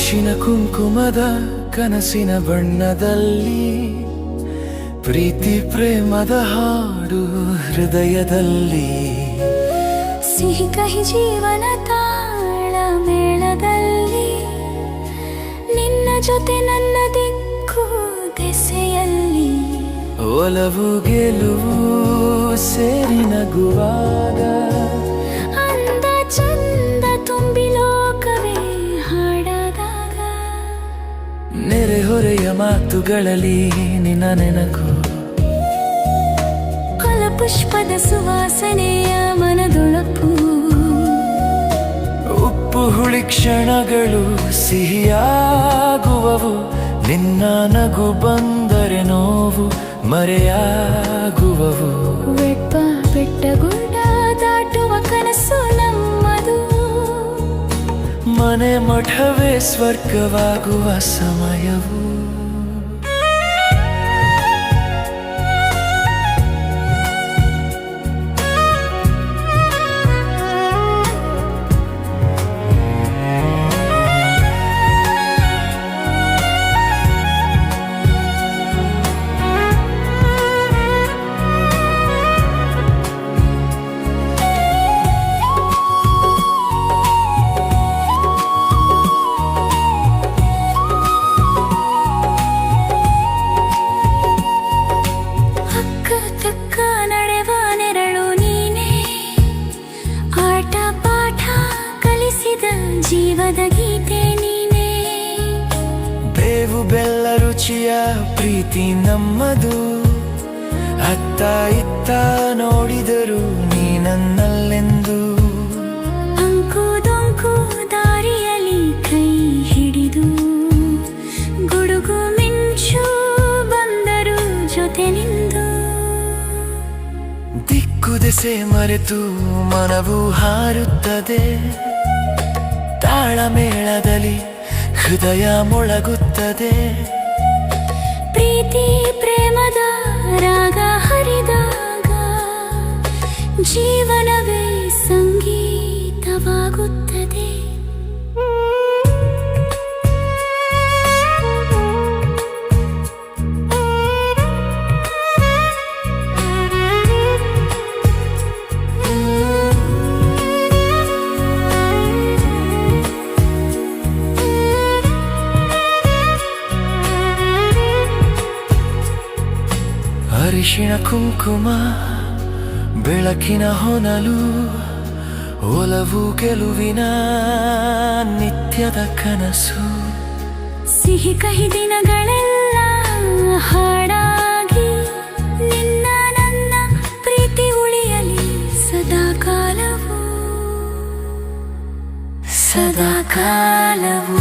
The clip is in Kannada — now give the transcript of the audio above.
ಅರಿಶಿನ ಕುಂಕುಮದ ಕನಸಿನ ಬಣ್ಣದಲ್ಲಿ ಪ್ರೀತಿ ಪ್ರೇಮದ ಹಾಡು ಹೃದಯದಲ್ಲಿ ಸಿಹಿ ಕಹಿ ಜೀವನ ತಾಳ ಮೇಳದಲ್ಲಿ ನಿನ್ನ ಜೊತೆ ನನ್ನ ದಿಕ್ಕು ದೆಸೆಯಲ್ಲಿ ಒಲವು ಗೆಲುವು ಸೇರಿ ನಗುವಾಗ ಅಂದ ಚಂದ ತುಂಬಿ ಲೋಕವೇ ಹಾಡದಾಗ ನೆರೆಹೊರೆಯ ಮಾತುಗಳಲ್ಲಿ ನಿನ್ನ ನೆನಕು ಪುಷ್ಪದ ಸುವಾಸನೆಯ ಮನದೊಳಪು ಉಪ್ಪು ಹುಳಿ ಕ್ಷಣಗಳು ಸಿಹಿಯಾಗುವವು ನಿನ್ನ ನಗು ಬಂದರೆ ನೋವು ಮರೆಯಾಗುವವು ಬೆಟ್ಟ ಗುಡ್ಡ ದಾಟುವ ಕನಸು ನಮ್ಮದು ಮನೆ ಮಠವೇ ಸ್ವರ್ಗವಾಗುವ ಸಮಯವು ಜೀವದ ಗೀತೆ ನೀನೇ ಬೇವು ಬೆಲ್ಲ ರುಚಿಯ ಪ್ರೀತಿ ನಮ್ಮದು ಅತ್ತ ಇತ್ತ ನೋಡಿದರು ನೀ ನನ್ನಲ್ಲೆಂದು ಅಂಕು ದೊಂಕು ದಾರಿಯಲ್ಲಿ ಕೈ ಹಿಡಿದು ಗುಡುಗು ಮಿಂಚು ಬಂದರು ಜೊತೆ ನಿಂದು ದಿಕ್ಕು ದೆಸೆ ಮರೆತು ಮನವು ಹಾರುತ್ತದೆ ತಾಳಮೇಳದಲ್ಲಿ ಹೃದಯ ಮೊಳಗುತ್ತದೆ ಪ್ರೀತಿ ಪ್ರೇಮದ ರಾಗ ಹರಿದಾಗ ಜೀವನವೇ ಸಂಗೀತವಾಗುತ್ತದೆ ಅರಿಶಿಣ ಕುಂಕುಮ ಬೆಳಕಿನ ಹೊನಲು ಒಲವು ಗೆಲುವಿನ ನಿತ್ಯದ ಕನಸು ಸಿಹಿ ಕಹಿ ದಿನಗಳೆಲ್ಲ ಹಾಡಾಗಿ ನಿನ್ನ ನನ್ನ ಪ್ರೀತಿ ಉಳಿಯಲಿ ಸದಾಕಾಲವು